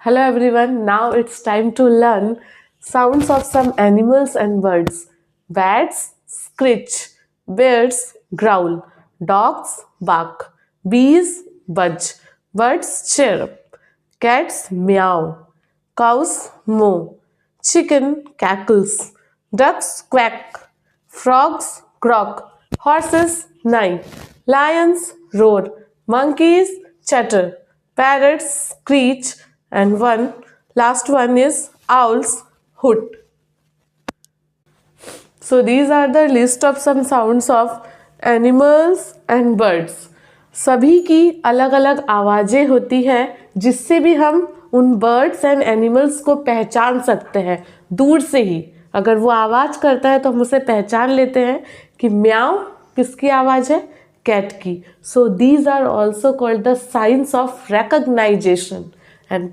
Hello everyone, now it's time to learn sounds of some animals and birds. Bats screech, birds growl, dogs bark, bees budge, birds chirp, cats meow, cows moo, chicken cackles, ducks quack, frogs croak, horses neigh, lions roar, monkeys chatter, parrots screech, and last one is owls hoot. So these are the list of some sounds of animals and birds. सभी की अलग अलग आवाज़ें होती हैं जिससे भी हम उन बर्ड्स एंड एनिमल्स को पहचान सकते हैं दूर से ही. अगर वो आवाज़ करता है तो हम उसे पहचान लेते हैं कि म्याऊ किसकी आवाज़ है, कैट की. So these are also called the science of recognization. And